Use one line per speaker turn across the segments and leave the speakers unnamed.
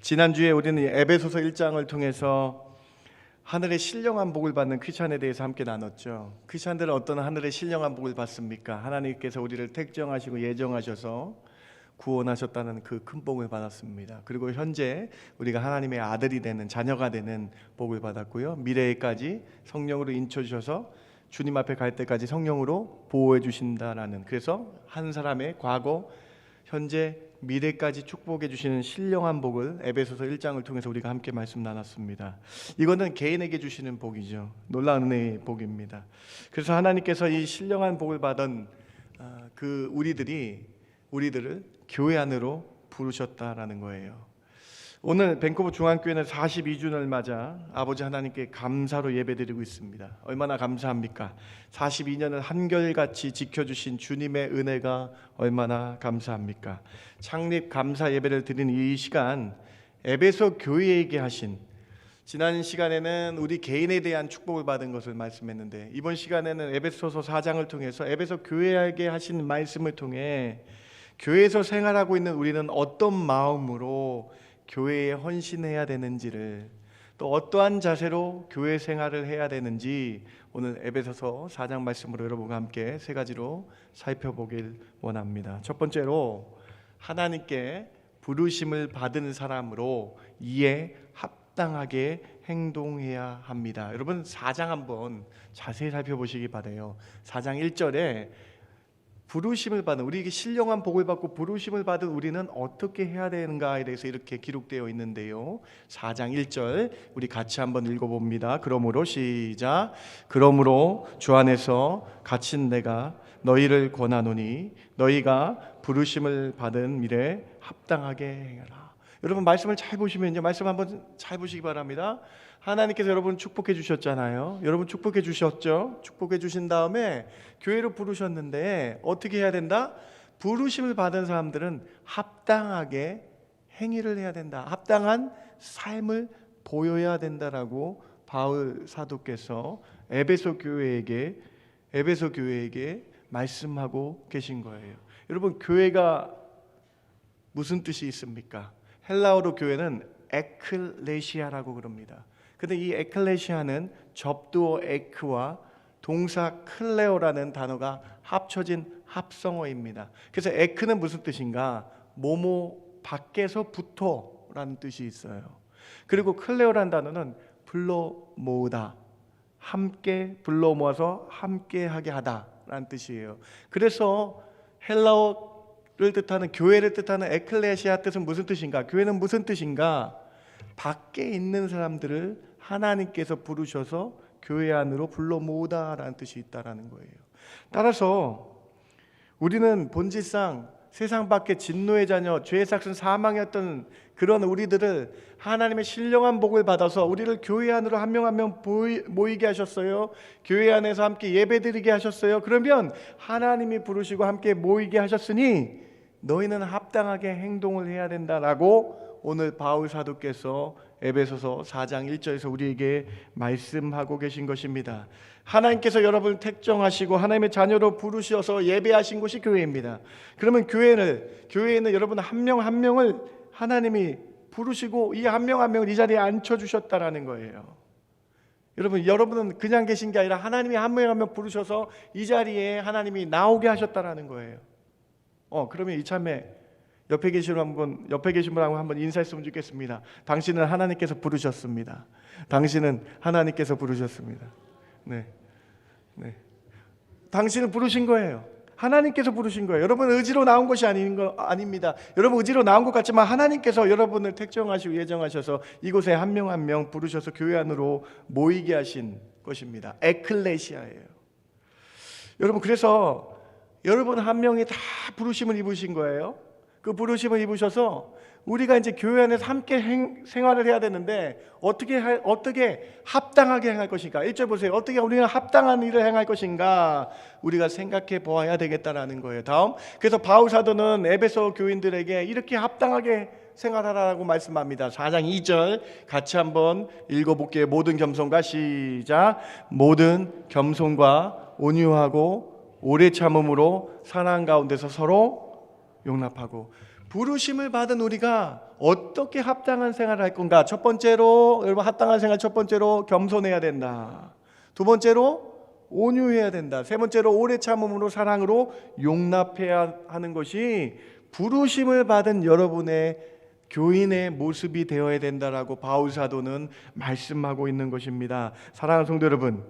지난주에 우리는 에베소서 1장을 통해서 하늘의 신령한 복을 받는 크리스찬에 대해서 함께 나눴죠. 크리스찬들은 어떤 하늘의 신령한 복을 받습니까? 하나님께서 우리를 택정하시고 예정하셔서 구원하셨다는 그 큰 복을 받았습니다. 그리고 현재 우리가 하나님의 아들이 되는, 자녀가 되는 복을 받았고요. 미래에까지 성령으로 인쳐주셔서 주님 앞에 갈 때까지 성령으로 보호해 주신다라는, 그래서 한 사람의 과거, 현재, 미래까지 축복해 주시는 신령한 복을 에베소서 1장을 통해서 우리가 함께 말씀 나눴습니다. 이거는 개인에게 주시는 복이죠. 놀라운 은혜의 복입니다. 그래서 하나님께서 이 신령한 복을 받은 그 우리들을 교회 안으로 부르셨다라는 거예요. 오늘 밴쿠버 중앙교회는 42주년을 맞아 아버지 하나님께 감사로 예배드리고 있습니다. 얼마나 감사합니까? 42년을 한결같이 지켜주신 주님의 은혜가 얼마나 감사합니까? 창립 감사 예배를 드리는 이 시간, 에베소 교회에게 하신, 지난 시간에는 우리 개인에 대한 축복을 받은 것을 말씀했는데, 이번 시간에는 에베소서 4장을 통해서 에베소 교회에게 하신 말씀을 통해 교회에서 생활하고 있는 우리는 어떤 마음으로 교회에 헌신해야 되는지를, 또 어떠한 자세로 교회 생활을 해야 되는지 오늘 에베소서 4장 말씀으로 여러분과 함께 세 가지로 살펴보길 원합니다. 첫 번째로, 하나님께 부르심을 받은 사람으로 이에 합당하게 행동해야 합니다. 여러분 4장 한번 자세히 살펴보시기 바라요. 4장 1절에 부르심을 받은, 우리에게 신령한 복을 받고 부르심을 받은 우리는 어떻게 해야 되는가에 대해서 이렇게 기록되어 있는데요. 4장 1절 우리 같이 한번 읽어봅니다. 그러므로 시작. 그러므로 주 안에서 갇힌 내가 너희를 권하노니 너희가 부르심을 받은 미래 합당하게 행하라. 여러분 말씀을 잘 보시면요, 말씀 한번 잘 보시기 바랍니다. 하나님께서 여러분 축복해 주셨잖아요. 여러분 축복해 주셨죠? 축복해 주신 다음에 교회로 부르셨는데 어떻게 해야 된다? 부르심을 받은 사람들은 합당하게 행위를 해야 된다. 합당한 삶을 보여야 된다라고 바울 사도께서 에베소 교회에게 말씀하고 계신 거예요. 여러분 교회가 무슨 뜻이 있습니까? 헬라어로 교회는 에클레시아라고 그럽니다. 근데 이 에클레시아는 접두어 에크와 동사 클레오라는 단어가 합쳐진 합성어입니다. 그래서 에크는 무슨 뜻인가? 모모 밖에서부터라는 뜻이 있어요. 그리고 클레오라는 단어는 불러 모으다, 함께 불러 모아서 함께하게 하다라는 뜻이에요. 그래서 헬라어를 뜻하는, 교회를 뜻하는 에클레시아 뜻은 무슨 뜻인가? 교회는 무슨 뜻인가? 밖에 있는 사람들을 하나님께서 부르셔서 교회 안으로 불러 모으다라는 뜻이 있다라는 거예요. 따라서 우리는 본질상 세상 밖에 진노의 자녀, 죄의 삭슨 사망이었던 그런 우리들을 하나님의 신령한 복을 받아서 우리를 교회 안으로 한 명 한 명 모이게 하셨어요. 교회 안에서 함께 예배드리게 하셨어요. 그러면 하나님이 부르시고 함께 모이게 하셨으니 너희는 합당하게 행동을 해야 된다라고 오늘 바울 사도께서 에베소서 4장 1절에서 우리에게 말씀하고 계신 것입니다. 하나님께서 여러분을 택정하시고 하나님의 자녀로 부르셔서 예배하신 곳이 교회입니다. 그러면 교회에는 여러분 한 명 한 명을 하나님이 부르시고 이 한 명 한 명을 이 자리에 앉혀주셨다라는 거예요. 여러분은 그냥 계신 게 아니라 하나님이 한 명 한 명 부르셔서 이 자리에 하나님이 나오게 하셨다라는 거예요. 그러면 이참에 옆에 계신 분하고 한번 인사했으면 좋겠습니다. 당신은 하나님께서 부르셨습니다. 당신은 하나님께서 부르셨습니다. 네. 당신은 부르신 거예요. 하나님께서 부르신 거예요. 여러분 의지로 나온 것이 아닙니다. 여러분 의지로 나온 것 같지만 하나님께서 여러분을 택정하시고 예정하셔서 이곳에 한 명 한 명 부르셔서 교회 안으로 모이게 하신 것입니다. 에클레시아예요. 여러분 그래서 여러분 한 명이 다 부르심을 입으신 거예요. 그 부르심을 입으셔서 우리가 이제 교회 안에서 함께 생활을 해야 되는데 어떻게 합당하게 행할 것인가? 1절 보세요. 어떻게 우리가 합당한 일을 행할 것인가? 우리가 생각해 보아야 되겠다라는 거예요. 다음, 그래서 바울 사도는 에베소 교인들에게 이렇게 합당하게 생활하라고 말씀합니다. 4장 2절 같이 한번 읽어볼게요. 모든 겸손과 시작. 모든 겸손과 온유하고 오래 참음으로 사랑 가운데서 서로 용납하고. 부르심을 받은 우리가 어떻게 합당한 생활을 할 건가? 첫 번째로 여러분 합당한 생활 첫 번째로 겸손해야 된다. 두 번째로 온유해야 된다. 세 번째로 오래 참음으로 사랑으로 용납해야 하는 것이 부르심을 받은 여러분의 교인의 모습이 되어야 된다라고 바울 사도는 말씀하고 있는 것입니다. 사랑하는 성도 여러분,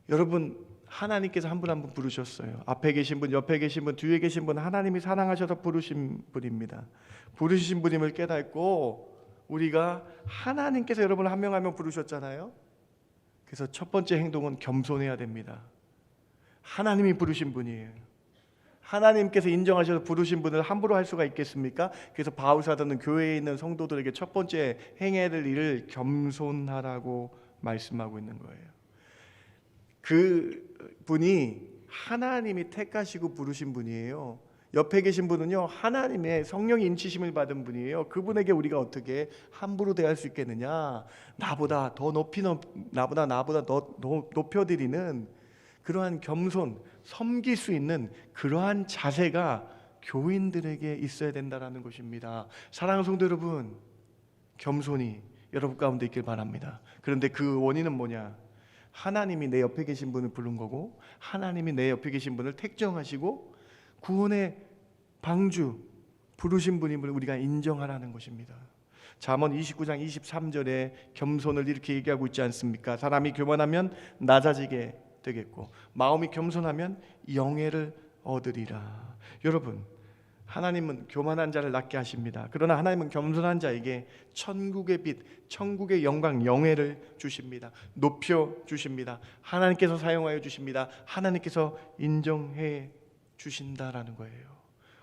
여러분 하나님께서 한 분 한 분 부르셨어요. 앞에 계신 분, 옆에 계신 분, 뒤에 계신 분 하나님이 사랑하셔서 부르신 분입니다. 부르신 분임을 깨닫고 우리가 하나님께서 여러분을 한 명 한 명 부르셨잖아요. 그래서 첫 번째 행동은 겸손해야 됩니다. 하나님이 부르신 분이에요. 하나님께서 인정하셔서 부르신 분을 함부로 할 수가 있겠습니까? 그래서 바울 사도는 교회에 있는 성도들에게 첫 번째 행해야 될 일을 겸손하라고 말씀하고 있는 거예요. 그 분이 하나님이 택하시고 부르신 분이에요. 옆에 계신 분은요, 하나님의 성령의 인치심을 받은 분이에요. 그분에게 우리가 어떻게 함부로 대할 수 있겠느냐? 나보다 더 높여드리는 그러한 겸손, 섬길 수 있는 그러한 자세가 교인들에게 있어야 된다라는 것입니다. 사랑하는 성도 여러분, 겸손이 여러분 가운데 있길 바랍니다. 그런데 그 원인은 뭐냐? 하나님이 내 옆에 계신 분을 부른 거고, 하나님이 내 옆에 계신 분을 택정하시고 구원의 방주 부르신 분임을 우리가 인정하라는 것입니다. 잠언 29장 23절에 겸손을 이렇게 얘기하고 있지 않습니까? 사람이 교만하면 낮아지게 되겠고 마음이 겸손하면 영예를 얻으리라. 여러분, 하나님은 교만한 자를 낮게 하십니다. 그러나 하나님은 겸손한 자에게 천국의 빛, 천국의 영광, 영예를 주십니다. 높여 주십니다. 하나님께서 사용하여 주십니다. 하나님께서 인정해 주신다라는 거예요.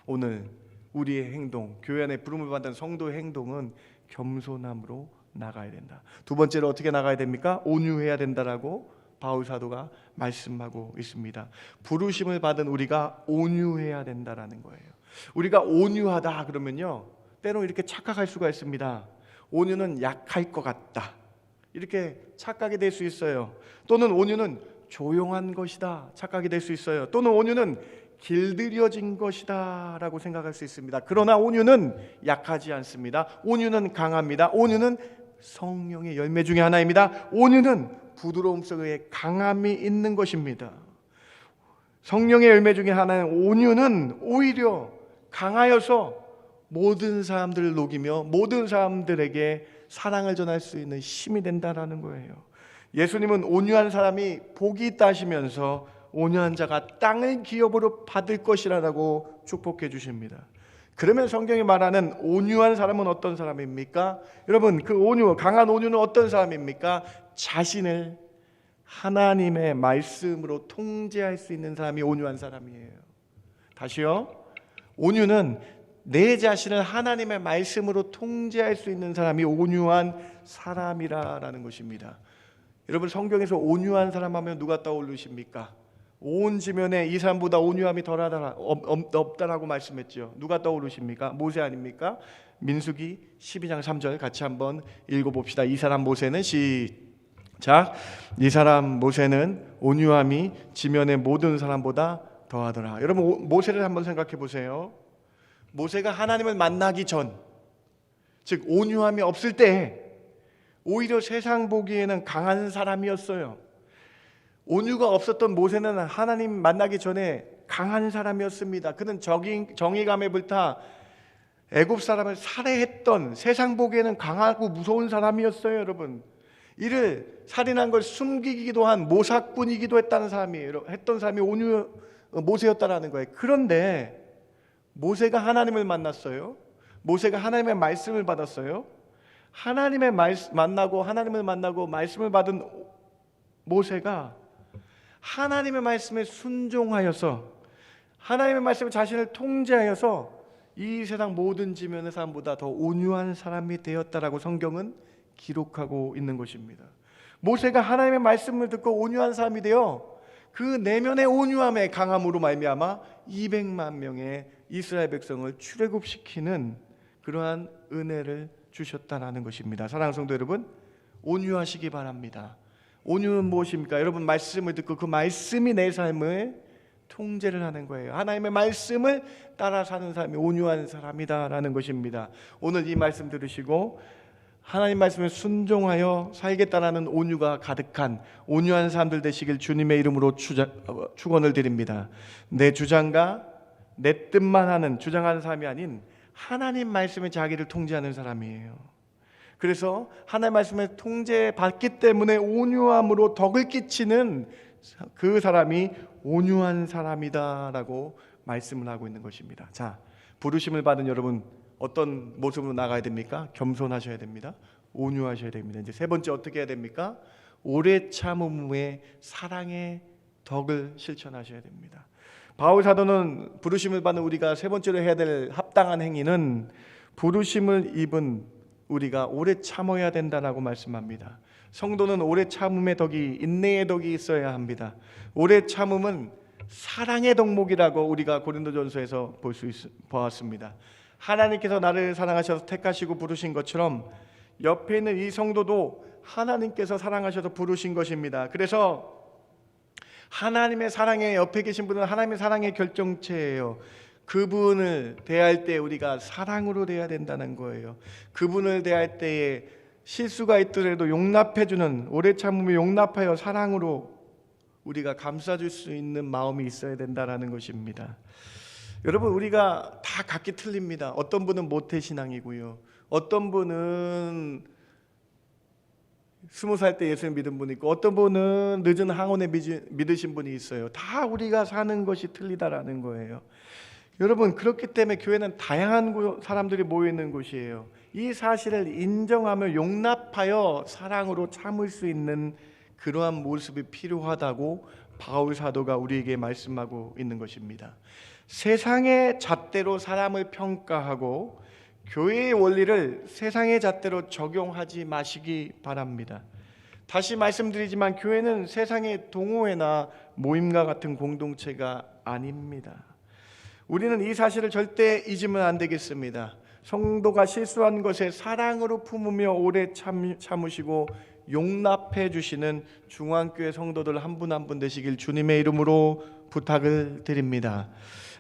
오늘 우리의 행동, 교회 안에 부름을 받은 성도의 행동은 겸손함으로 나가야 된다. 두 번째로 어떻게 나가야 됩니까? 온유해야 된다라고 바울 사도가 말씀하고 있습니다. 부르심을 받은 우리가 온유해야 된다라는 거예요. 우리가 온유하다 그러면요, 때로 이렇게 착각할 수가 있습니다. 온유는 약할 것 같다, 이렇게 착각이 될 수 있어요. 또는 온유는 조용한 것이다 착각이 될 수 있어요. 또는 온유는 길들여진 것이다 라고 생각할 수 있습니다. 그러나 온유는 약하지 않습니다. 온유는 강합니다. 온유는 성령의 열매 중에 하나입니다. 온유는 부드러움 속에 강함이 있는 것입니다. 성령의 열매 중에 하나는 온유는 오히려 강하여서 모든 사람들을 녹이며 모든 사람들에게 사랑을 전할 수 있는 힘이 된다라는 거예요. 예수님은 온유한 사람이 복이 있다 하시면서 온유한 자가 땅을 기업으로 받을 것이라고 축복해 주십니다. 그러면 성경이 말하는 온유한 사람은 어떤 사람입니까? 여러분, 그 온유, 강한 온유는 어떤 사람입니까? 자신을 하나님의 말씀으로 통제할 수 있는 사람이 온유한 사람이에요. 다시요. 온유는 내 자신을 하나님의 말씀으로 통제할 수 있는 사람이 온유한 사람이라는 것입니다. 여러분, 성경에서 온유한 사람 하면 누가 떠오르십니까? 온 지면에 이 사람보다 온유함이 없다라고 말씀했죠. 누가 떠오르십니까? 모세 아닙니까? 민수기 12장 3절 같이 한번 읽어봅시다. 이 사람 모세는 시작. 이 사람 모세는 온유함이 지면의 모든 사람보다 더하더라. 여러분, 모세를 한번 생각해 보세요. 모세가 하나님을 만나기 전, 즉 온유함이 없을 때 오히려 세상 보기에는 강한 사람이었어요. 온유가 없었던 모세는 하나님 만나기 전에 강한 사람이었습니다. 그는 정의감에 불타 애굽 사람을 살해했던, 세상 보기에는 강하고 무서운 사람이었어요. 여러분, 이를 살인한 걸 숨기기도 한 모사꾼이기도 했던 사람이 모세였다라는 거예요. 그런데 모세가 하나님을 만났어요. 모세가 하나님의 말씀을 받았어요. 하나님을 만나고 말씀을 받은 모세가 하나님의 말씀에 순종하여서 하나님의 말씀에 자신을 통제하여서 이 세상 모든 지면의 사람보다 더 온유한 사람이 되었다라고 성경은 기록하고 있는 것입니다. 모세가 하나님의 말씀을 듣고 온유한 사람이 되어 그 내면의 온유함의 강함으로 말미암아 200만 명의 이스라엘 백성을 출애굽시키는 그러한 은혜를 주셨다라는 것입니다. 사랑하는 성도 여러분, 온유하시기 바랍니다. 온유는 무엇입니까? 여러분, 말씀을 듣고 그 말씀이 내 삶을 통제를 하는 거예요. 하나님의 말씀을 따라 사는 사람이 온유한 사람이다라는 것입니다. 오늘 이 말씀 들으시고 하나님 말씀에 순종하여 살겠다라는 온유가 가득한 온유한 사람들 되시길 주님의 이름으로 축원을 드립니다. 내 주장과 내 뜻만 하는 주장하는 사람이 아닌 하나님 말씀에 자기를 통제하는 사람이에요. 그래서 하나님 말씀에 통제받기 때문에 온유함으로 덕을 끼치는 그 사람이 온유한 사람이다라고 말씀을 하고 있는 것입니다. 자, 부르심을 받은 여러분 어떤 모습으로 나가야 됩니까? 겸손하셔야 됩니다. 온유하셔야 됩니다. 이제 세 번째 어떻게 해야 됩니까? 오래 참음 후에 사랑의 덕을 실천하셔야 됩니다. 바울 사도는 부르심을 받은 우리가 세 번째로 해야 될 합당한 행위는 부르심을 입은 우리가 오래 참아야 된다라고 말씀합니다. 성도는 오래 참음의 덕이 인내의 덕이 있어야 합니다. 오래 참음은 사랑의 덕목이라고 우리가 고린도전서에서 보았습니다. 하나님께서 나를 사랑하셔서 택하시고 부르신 것처럼 옆에 있는 이 성도도 하나님께서 사랑하셔서 부르신 것입니다. 그래서 하나님의 사랑에 옆에 계신 분은 하나님의 사랑의 결정체예요. 그분을 대할 때 우리가 사랑으로 대해야 된다는 거예요. 그분을 대할 때에 실수가 있더라도 용납해주는, 오래 참으며 용납하여 사랑으로 우리가 감싸줄 수 있는 마음이 있어야 된다는 것입니다. 여러분, 우리가 다 각기 틀립니다. 어떤 분은 모태신앙이고요, 어떤 분은 20살 때 예수를 믿은 분이 있고, 어떤 분은 늦은 항원에 믿으신 분이 있어요. 다 우리가 사는 것이 틀리다라는 거예요. 여러분, 그렇기 때문에 교회는 다양한 사람들이 모여있는 곳이에요. 이 사실을 인정하며 용납하여 사랑으로 참을 수 있는 그러한 모습이 필요하다고 바울 사도가 우리에게 말씀하고 있는 것입니다. 세상의 잣대로 사람을 평가하고 교회의 원리를 세상의 잣대로 적용하지 마시기 바랍니다. 다시 말씀드리지만 교회는 세상의 동호회나 모임과 같은 공동체가 아닙니다. 우리는 이 사실을 절대 잊으면 안 되겠습니다. 성도가 실수한 것에 사랑으로 품으며 오래 참으시고 용납해 주시는 중앙교회 성도들 한 분 한 분 되시길 주님의 이름으로 부탁을 드립니다.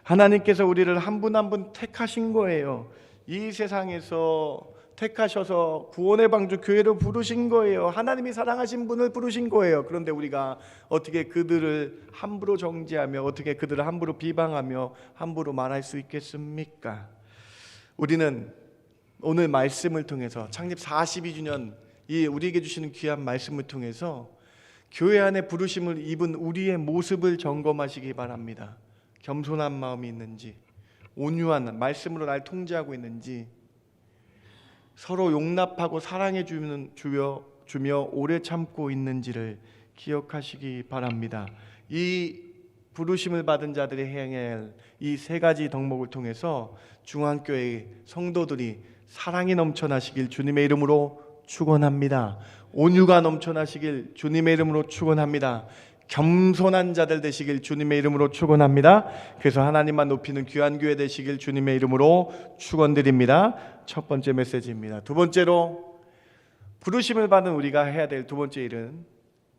하나님께서 우리를 한 분 한 분 택하신 거예요. 이 세상에서 택하셔서 구원의 방주 교회로 부르신 거예요. 하나님이 사랑하신 분을 부르신 거예요. 그런데 우리가 어떻게 그들을 함부로 정죄하며, 어떻게 그들을 함부로 비방하며 함부로 말할 수 있겠습니까? 우리는 오늘 말씀을 통해서 창립 42주년 이 우리에게 주시는 귀한 말씀을 통해서 교회 안에 부르심을 입은 우리의 모습을 점검하시기 바랍니다. 겸손한 마음이 있는지, 온유한 말씀으로 날 통제하고 있는지, 서로 용납하고 사랑해 주며 오래 참고 있는지를 기억하시기 바랍니다. 이 부르심을 받은 자들이 행해야 할 이 세 가지 덕목을 통해서 중앙교회 성도들이 사랑이 넘쳐나시길 주님의 이름으로 축원합니다. 온유가 넘쳐나시길 주님의 이름으로 축원합니다. 겸손한 자들 되시길 주님의 이름으로 축원합니다. 그래서 하나님만 높이는 귀한 교회 되시길 주님의 이름으로 축원드립니다. 첫 번째 메시지입니다. 두 번째로 부르심을 받은 우리가 해야 될 두 번째 일은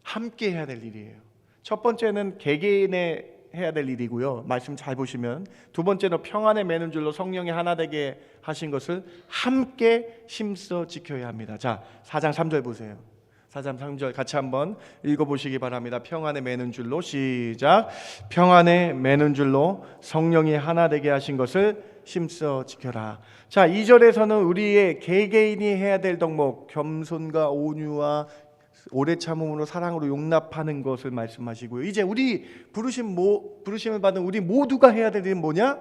함께 해야 될 일이에요. 첫 번째는 개개인의 해야 될 일이고요, 말씀 잘 보시면 두 번째는 평안에 매는 줄로 성령이 하나 되게 하신 것을 함께 힘써 지켜야 합니다. 자, 4장 3절 보세요. 4장 3절 같이 한번 읽어보시기 바랍니다. 평안에 매는 줄로, 시작. 평안에 매는 줄로 성령이 하나 되게 하신 것을 힘써 지켜라. 자, 2절에서는 우리의 개개인이 해야 될 덕목, 겸손과 온유와 오래 참음으로 사랑으로 용납하는 것을 말씀하시고요. 이제 우리 부르심을 받은 우리 모두가 해야 될 일은 뭐냐?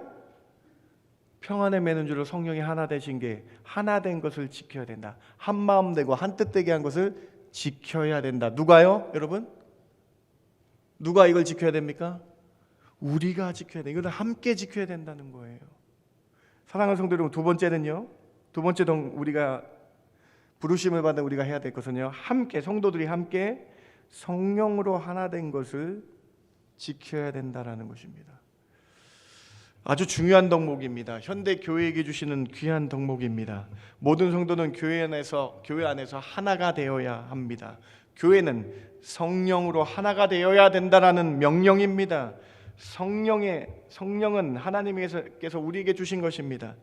평안에 매는 줄로 성령이 하나 되신 게 하나 된 것을 지켜야 된다. 한 마음 되고 한 뜻 되게 한 것을 지켜야 된다. 누가요? 여러분? 누가 이걸 지켜야 됩니까? 우리가 지켜야 돼. 이걸 함께 지켜야 된다는 거예요. 사랑하는 성도 여러분, 두 번째는요. 두 번째 우리가 부르심을 받은 우리가 해야 될 것은요, 함께 성도들이 함께 성령으로 하나 된 것을 지켜야 된다라는 것입니다. 아주 중요한 덕목입니다. 현대 교회에게 주시는 귀한 덕목입니다. 모든 성도는 교회 안에서 하나가 되어야 합니다. 교회는 성령으로 하나가 되어야 된다라는 명령입니다. 성령은 하나님께서 우리에게 주신 것입니다.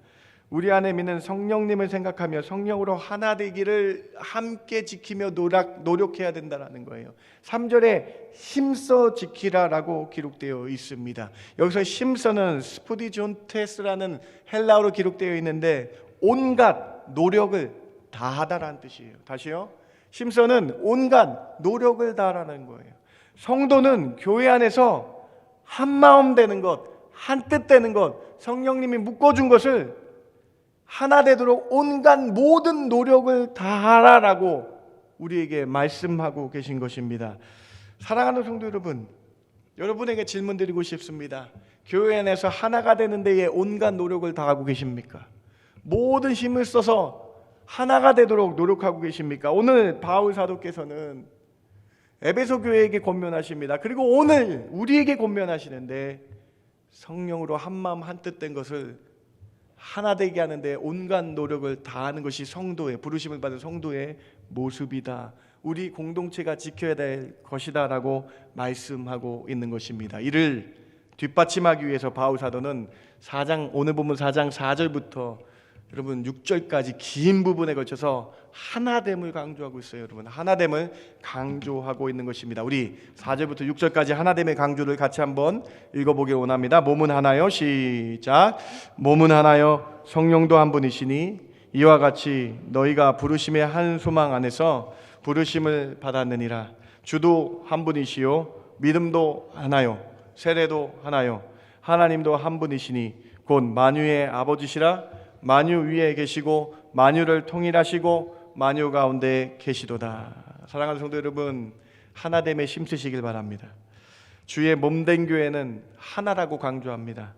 우리 안에 있는 성령님을 생각하며 성령으로 하나 되기를 함께 지키며 노력해야 된다는 거예요. 3절에 힘써 지키라라고 기록되어 있습니다. 여기서 힘써는 스푸디존테스라는 헬라어로 기록되어 있는데 온갖 노력을 다하다라는 뜻이에요. 다시요. 힘써는 온갖 노력을 다하라는 거예요. 성도는 교회 안에서 한 마음 되는 것, 한 뜻 되는 것, 성령님이 묶어준 것을 하나 되도록 온갖 모든 노력을 다하라라고 우리에게 말씀하고 계신 것입니다. 사랑하는 성도 여러분, 여러분에게 질문 드리고 싶습니다. 교회 안에서 하나가 되는 데에 온갖 노력을 다하고 계십니까? 모든 힘을 써서 하나가 되도록 노력하고 계십니까? 오늘 바울 사도께서는 에베소 교회에게 권면하십니다. 그리고 오늘 우리에게 권면하시는데 성령으로 한 마음 한 뜻 된 것을 하나 되게 하는데 온갖 노력을 다하는 것이 성도의, 부르심을 받은 성도의 모습이다. 우리 공동체가 지켜야 될 것이다 라고 말씀하고 있는 것입니다. 이를 뒷받침하기 위해서 바울 사도는 오늘 본문 4장 4절부터 여러분 6절까지 긴 부분에 걸쳐서 하나됨을 강조하고 있어요. 여러분 하나됨을 강조하고 있는 것입니다. 우리 4절부터 6절까지 하나됨의 강조를 같이 한번 읽어보길 원합니다. 몸은 하나요. 시작. 몸은 하나요. 성령도 한 분이시니 이와 같이 너희가 부르심의 한 소망 안에서 부르심을 받았느니라. 주도 한 분이시요 믿음도 하나요. 세례도 하나요. 하나님도 한 분이시니 곧 만유의 아버지시라. 만유 위에 계시고 만유를 통일하시고 만유 가운데 계시도다. 사랑하는 성도 여러분, 하나됨에 힘쓰시길 바랍니다. 주의 몸된 교회는 하나라고 강조합니다.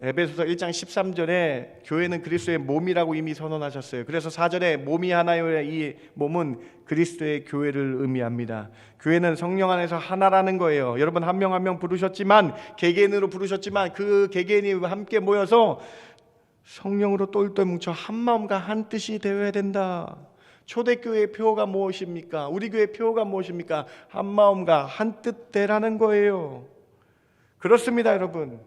에베소서 1장 13절에 교회는 그리스도의 몸이라고 이미 선언하셨어요. 그래서 4절에 몸이 하나요의 이 몸은 그리스도의 교회를 의미합니다. 교회는 성령 안에서 하나라는 거예요. 여러분 한 명 한 명 부르셨지만 개개인으로 부르셨지만 그 개개인이 함께 모여서 성령으로 똘똘 뭉쳐 한 마음과 한 뜻이 되어야 된다. 초대교회의 표어가 무엇입니까? 우리 교회의 표어가 무엇입니까? 한 마음과 한 뜻 되라는 거예요. 그렇습니다, 여러분.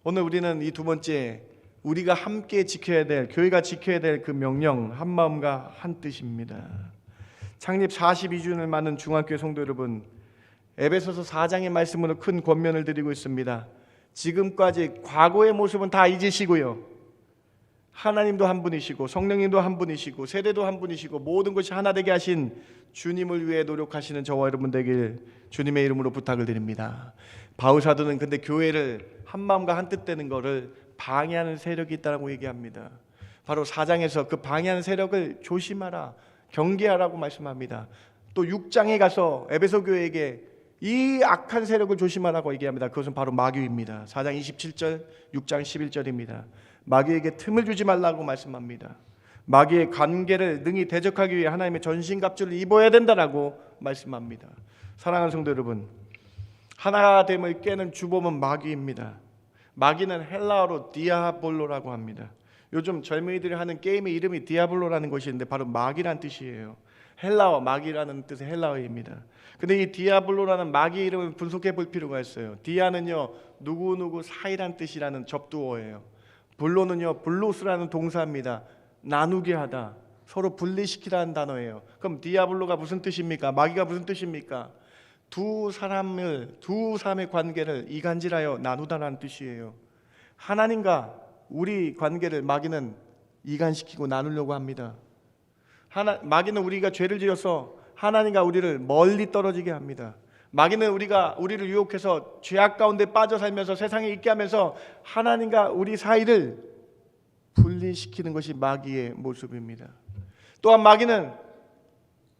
오늘 우리는 이 두 번째, 우리가 함께 지켜야 될, 교회가 지켜야 될 그 명령, 한 마음과 한 뜻입니다. 창립 42주년을 맞는 중앙교회 성도 여러분, 에베소서 4장의 말씀으로 큰 권면을 드리고 있습니다. 지금까지 과거의 모습은 다 잊으시고요, 하나님도 한 분이시고 성령님도 한 분이시고 세례도 한 분이시고 모든 것이 하나 되게 하신 주님을 위해 노력하시는 저와 여러분 되길 주님의 이름으로 부탁을 드립니다. 바울 사도는 근데 교회를 한 마음과 한 뜻 되는 것을 방해하는 세력이 있다고 얘기합니다. 바로 4장에서 그 방해하는 세력을 조심하라, 경계하라고 말씀합니다. 또 6장에 가서 에베소 교회에게 이 악한 세력을 조심하라고 얘기합니다. 그것은 바로 마귀입니다. 4장 27절, 6장 11절입니다. 마귀에게 틈을 주지 말라고 말씀합니다. 마귀의 관계를 능히 대적하기 위해 하나님의 전신갑주를 입어야 된다라고 말씀합니다. 사랑하는 성도 여러분, 하나됨을 깨는 주범은 마귀입니다. 마귀는 헬라어로 디아볼로라고 합니다. 요즘 젊은이들이 하는 게임의 이름이 디아볼로라는 것인데 바로 마귀란 뜻이에요. 헬라어 마귀라는 뜻의 헬라어입니다. 근데 이 디아블로라는 마귀 이름을 분석해 볼 필요가 있어요. 디아는요 누구누구 사이란 뜻이라는 접두어예요. 블로는요 블로스라는 동사입니다. 나누게 하다, 서로 분리시키라는 단어예요. 그럼 디아블로가 무슨 뜻입니까? 마귀가 무슨 뜻입니까? 두 사람의 관계를 이간질하여 나누다라는 뜻이에요. 하나님과 우리 관계를 마귀는 이간시키고 나누려고 합니다. 마귀는 우리가 죄를 지어서 하나님과 우리를 멀리 떨어지게 합니다. 마귀는 우리를 유혹해서 죄악 가운데 빠져 살면서 세상에 있게 하면서 하나님과 우리 사이를 분리시키는 것이 마귀의 모습입니다. 또한 마귀는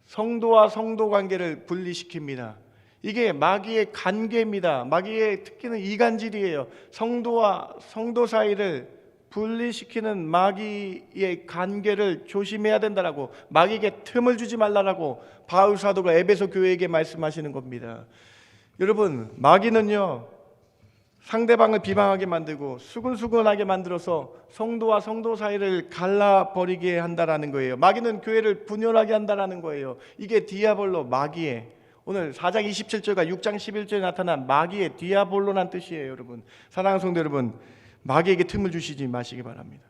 성도와 성도 관계를 분리시킵니다. 이게 마귀의 관계입니다. 마귀의 특기는 이간질이에요. 성도와 성도 사이를 분리시키는 마귀의 관계를 조심해야 된다라고, 마귀에게 틈을 주지 말라라고 바울 사도가 에베소 교회에게 말씀하시는 겁니다. 여러분, 마귀는요 상대방을 비방하게 만들고 수근수근하게 만들어서 성도와 성도 사이를 갈라버리게 한다라는 거예요. 마귀는 교회를 분열하게 한다라는 거예요. 이게 디아볼로, 마귀의 오늘 4장 27절과 6장 11절에 나타난 마귀의 디아볼로란 뜻이에요. 여러분, 사랑하는 성도 여러분, 마귀에게 틈을 주시지 마시기 바랍니다.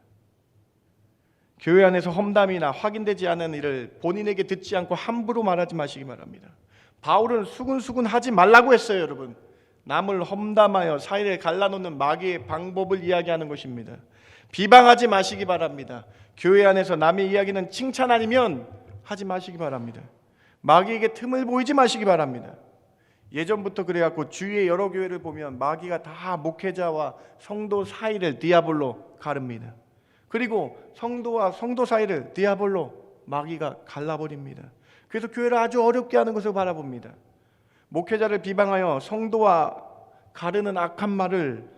교회 안에서 험담이나 확인되지 않은 일을 본인에게 듣지 않고 함부로 말하지 마시기 바랍니다. 바울은 수군수군 하지 말라고 했어요. 여러분, 남을 험담하여 사이를 갈라놓는 마귀의 방법을 이야기하는 것입니다. 비방하지 마시기 바랍니다. 교회 안에서 남의 이야기는 칭찬 아니면 하지 마시기 바랍니다. 마귀에게 틈을 보이지 마시기 바랍니다. 예전부터 그래갖고 주위의 여러 교회를 보면 마귀가 다 목회자와 성도 사이를 디아볼로 가릅니다. 그리고 성도와 성도 사이를 디아볼로 마귀가 갈라버립니다. 그래서 교회를 아주 어렵게 하는 것을 바라봅니다. 목회자를 비방하여 성도와 가르는 악한 말을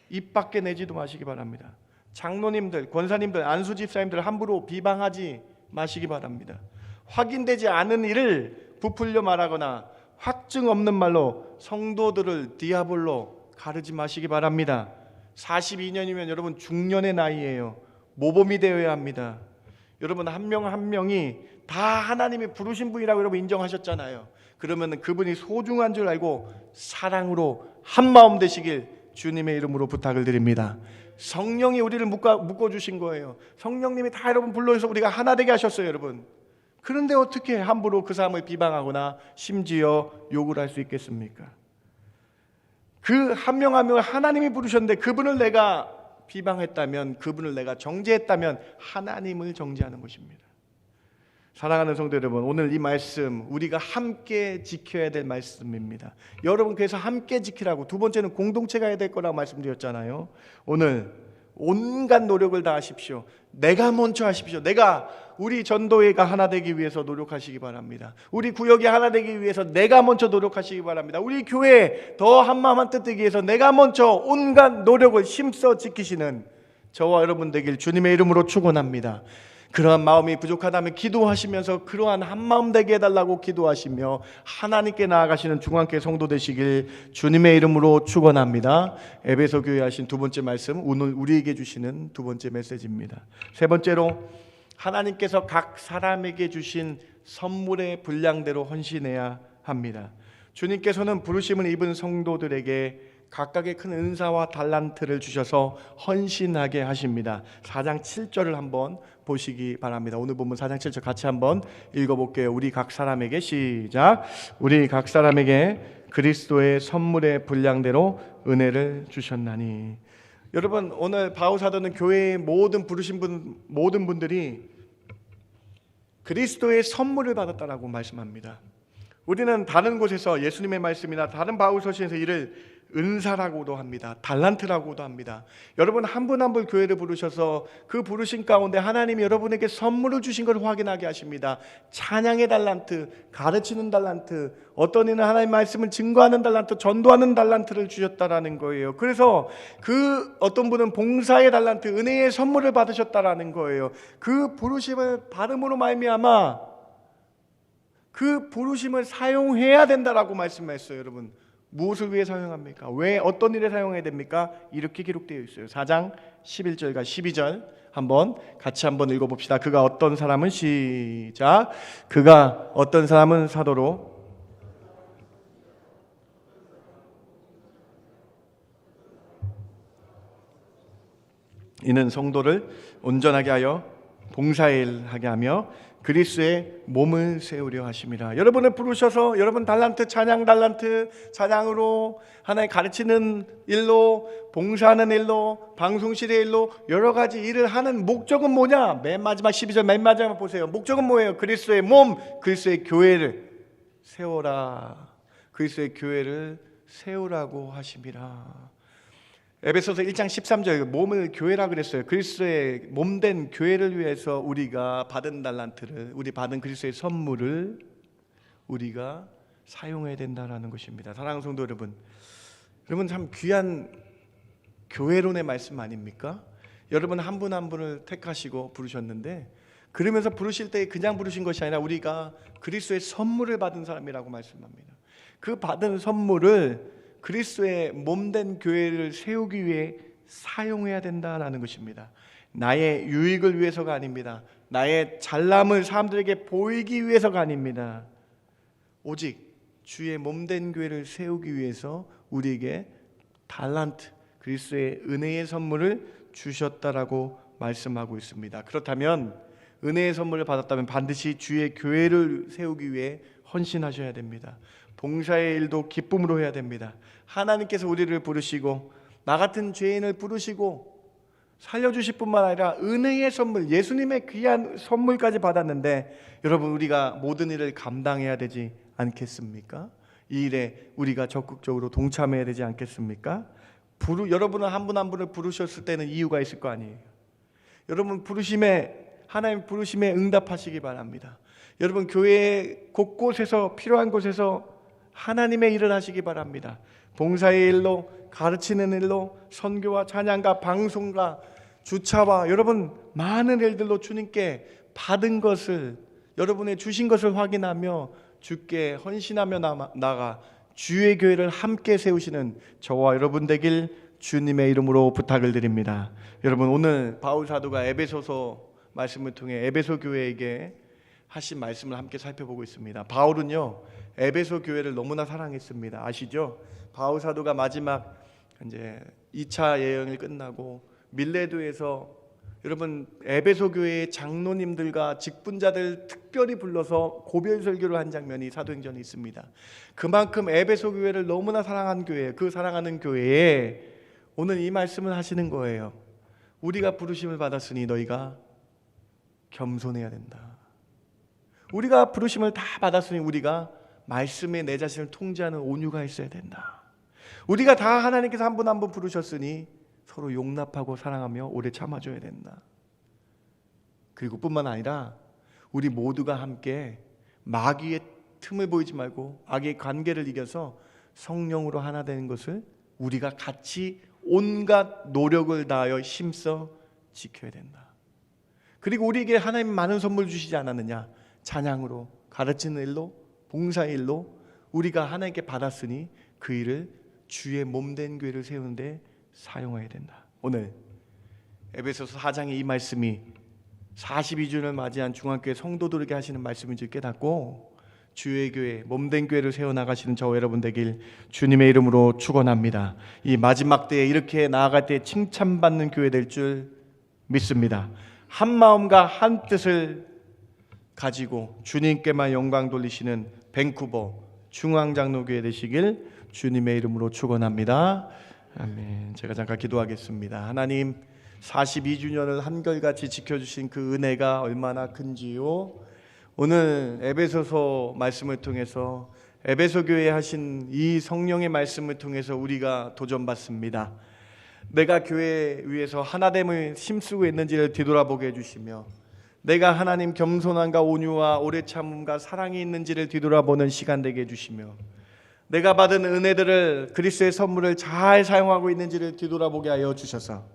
입 밖에 내지도 마시기 바랍니다. 장로님들, 권사님들, 안수집사님들 함부로 비방하지 마시기 바랍니다. 확인되지 않은 일을 부풀려 말하거나 확증 없는 말로 성도들을 디아볼로 가르지 마시기 바랍니다. 42년이면 여러분 중년의 나이예요. 모범이 되어야 합니다. 여러분 한 명 한 명이 다 하나님이 부르신 분이라고 여러분 인정하셨잖아요. 그러면 그분이 소중한 줄 알고 사랑으로 한마음 되시길 주님의 이름으로 부탁을 드립니다. 성령이 우리를 묶어주신 거예요. 성령님이 다 여러분 불러서 우리가 하나 되게 하셨어요. 여러분, 그런데 어떻게 함부로 그 사람을 비방하거나 심지어 욕을 할 수 있겠습니까? 그 한 명 한 명을 하나님이 부르셨는데 그분을 내가 비방했다면, 그분을 내가 정죄했다면 하나님을 정죄하는 것입니다. 사랑하는 성도 여러분, 오늘 이 말씀 우리가 함께 지켜야 될 말씀입니다. 여러분, 그래서 함께 지키라고, 두 번째는 공동체가 해야 될 거라고 말씀드렸잖아요. 오늘 온갖 노력을 다 하십시오. 내가 먼저 하십시오. 우리 전도회가 하나 되기 위해서 노력하시기 바랍니다. 우리 구역이 하나 되기 위해서 내가 먼저 노력하시기 바랍니다. 우리 교회 더 한마음 한뜻 되기 위해서 내가 먼저 온갖 노력을 힘써 지키시는 저와 여러분 되길 주님의 이름으로 축원합니다. 그러한 마음이 부족하다면 기도하시면서 그러한 한마음 되게 해달라고 기도하시며 하나님께 나아가시는 중앙교회 성도 되시길 주님의 이름으로 축원합니다. 에베소 교회 하신 두 번째 말씀, 오늘 우리에게 주시는 두 번째 메시지입니다. 세 번째로, 하나님께서 각 사람에게 주신 선물의 분량대로 헌신해야 합니다. 주님께서는 부르심을 입은 성도들에게 각각의 큰 은사와 달란트를 주셔서 헌신하게 하십니다. 4장 7절을 한번 보시기 바랍니다. 오늘 본문 4장 7절 같이 한번 읽어볼게요. 우리 각 사람에게, 시작. 우리 각 사람에게 그리스도의 선물의 분량대로 은혜를 주셨나니. 여러분, 오늘 바울 사도는 교회의 모든 분들이 그리스도의 선물을 받았다라고 말씀합니다. 우리는 다른 곳에서 예수님의 말씀이나 다른 바울 서신에서 이를 은사라고도 합니다. 달란트라고도 합니다. 여러분 한 분 한 분 교회를 부르셔서 그 부르신 가운데 하나님이 여러분에게 선물을 주신 것을 확인하게 하십니다. 찬양의 달란트, 가르치는 달란트, 어떤 이는 하나님의 말씀을 증거하는 달란트, 전도하는 달란트를 주셨다라는 거예요. 그래서 그 어떤 분은 봉사의 달란트, 은혜의 선물을 받으셨다라는 거예요. 그 부르심을 받음으로 말미암아 그 부르심을 사용해야 된다라고 말씀했어요. 여러분, 무엇을 위해 사용합니까? 왜, 어떤 일에 사용해야 됩니까? 이렇게 기록되어 있어요. 4장 11절과 12절 한번 같이 한번 읽어봅시다. 그가 어떤 사람은, 시작. 그가 어떤 사람은 사도로, 이는 성도를 온전하게 하여 봉사일 하게 하며 그리스도의 몸을 세우려 하심이라. 여러분을 부르셔서 여러분 달란트, 찬양 달란트, 찬양으로, 하나의 가르치는 일로, 봉사하는 일로, 방송실의 일로 여러 가지 일을 하는 목적은 뭐냐? 맨 마지막 12절 맨 마지막 보세요. 목적은 뭐예요? 그리스도의 몸, 그리스도의 교회를 세워라. 그리스도의 교회를 세우라고 하심이라. 에베소서 1장 13절, 몸을 교회라 그랬어요. 그리스도의 몸된 교회를 위해서 우리가 받은 달란트를, 우리 받은 그리스도의 선물을 우리가 사용해야 된다는 것입니다. 사랑하는 성도 여러분, 여러분 참 귀한 교회론의 말씀 아닙니까? 여러분 한 분 한 분을 택하시고 부르셨는데, 그러면서 부르실 때 그냥 부르신 것이 아니라 우리가 그리스도의 선물을 받은 사람이라고 말씀합니다. 그 받은 선물을 그리스도의 몸된 교회를 세우기 위해 사용해야 된다라는 것입니다. 나의 유익을 위해서가 아닙니다. 나의 잘남을 사람들에게 보이기 위해서가 아닙니다. 오직 주의 몸된 교회를 세우기 위해서 우리에게 달란트, 그리스도의 은혜의 선물을 주셨다라고 말씀하고 있습니다. 그렇다면 은혜의 선물을 받았다면 반드시 주의 교회를 세우기 위해 헌신하셔야 됩니다. 봉사의 일도 기쁨으로 해야 됩니다. 하나님께서 우리를 부르시고 나 같은 죄인을 부르시고 살려주실 뿐만 아니라 은혜의 선물, 예수님의 귀한 선물까지 받았는데 여러분, 우리가 모든 일을 감당해야 되지 않겠습니까? 이 일에 우리가 적극적으로 동참해야 되지 않겠습니까? 여러분은 한 분 한 분을 부르셨을 때는 이유가 있을 거 아니에요. 여러분 하나님 부르심에 응답하시기 바랍니다. 여러분, 교회 곳곳에서 필요한 곳에서 하나님의 일을 하시기 바랍니다. 봉사의 일로, 가르치는 일로, 선교와 찬양과 방송과 주차와 여러분 많은 일들로 주님께 받은 것을, 여러분의 주신 것을 확인하며 주께 헌신하며 나가 주의 교회를 함께 세우시는 저와 여러분 되길 주님의 이름으로 부탁을 드립니다. 여러분, 오늘 바울 사도가 에베소서 말씀을 통해 에베소 교회에게 하신 말씀을 함께 살펴보고 있습니다. 바울은요, 에베소 교회를 너무나 사랑했습니다. 아시죠? 바울 사도가 마지막 이제 2차 여행을 끝나고 밀레도에서 여러분 에베소 교회의 장로님들과 직분자들 특별히 불러서 고별 설교를 한 장면이 사도행전에 있습니다. 그만큼 에베소 교회를 너무나 사랑한 교회, 그 사랑하는 교회에 오늘 이 말씀을 하시는 거예요. 우리가 부르심을 받았으니 너희가 겸손해야 된다. 우리가 부르심을 다 받았으니 우리가 말씀에 내 자신을 통제하는 온유가 있어야 된다. 우리가 다 하나님께서 한 분 한 분 부르셨으니 서로 용납하고 사랑하며 오래 참아줘야 된다. 그리고 뿐만 아니라 우리 모두가 함께 마귀의 틈을 보이지 말고 악의 관계를 이겨서 성령으로 하나 되는 것을 우리가 같이 온갖 노력을 다하여 힘써 지켜야 된다. 그리고 우리에게 하나님 많은 선물 주시지 않았느냐? 찬양으로, 가르치는 일로, 봉사의 일로 우리가 하나님께 받았으니 그 일을 주의 몸된 교회를 세우는데 사용해야 된다. 오늘 에베소서 4장의 이 말씀이 42주년을 맞이한 중앙교회 성도들에게 하시는 말씀인 줄 깨닫고 주의 교회, 몸된 교회를 세워나가시는 저와 여러분 되길 주님의 이름으로 축원합니다. 이 마지막 때에 이렇게 나아갈 때 칭찬받는 교회 될 줄 믿습니다. 한 마음과 한 뜻을 가지고 주님께만 영광 돌리시는 밴쿠버 중앙장로교회 되시길 주님의 이름으로 축원합니다. 아멘. 제가 잠깐 기도하겠습니다. 하나님, 42주년을 한결같이 지켜주신 그 은혜가 얼마나 큰지요. 오늘 에베소서 말씀을 통해서 에베소 교회에 하신 이 성령의 말씀을 통해서 우리가 도전받습니다. 내가 교회 위에서 하나됨을 힘쓰고 있는지를 뒤돌아보게 해주시며 내가 하나님 겸손함과 온유와 오래 참음과 사랑이 있는지를 뒤돌아보는 시간 되게 해주시며 내가 받은 은혜들을 그리스도의 선물을 잘 사용하고 있는지를 뒤돌아보게 하여 주셔서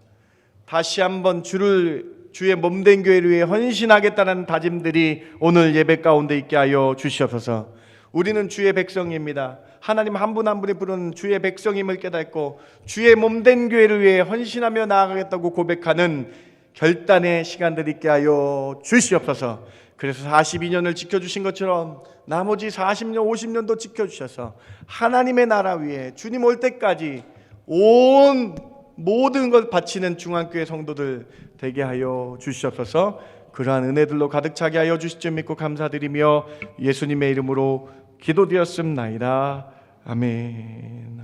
다시 한번 주의 몸된 교회를 위해 헌신하겠다는 다짐들이 오늘 예배 가운데 있게 하여 주시옵소서. 우리는 주의 백성입니다. 하나님 한 분 한 분이 부른 주의 백성임을 깨닫고 주의 몸된 교회를 위해 헌신하며 나아가겠다고 고백하는 결단의 시간들이 있게 하여 주시옵소서. 그래서 42년을 지켜주신 것처럼 나머지 40년 50년도 지켜주셔서 하나님의 나라 위에 주님 올 때까지 모든 걸 바치는 중앙교회 성도들 되게 하여 주시옵소서. 그러한 은혜들로 가득 차게 하여 주실 줄 믿고 감사드리며 예수님의 이름으로 기도드렸습나이다. 아멘.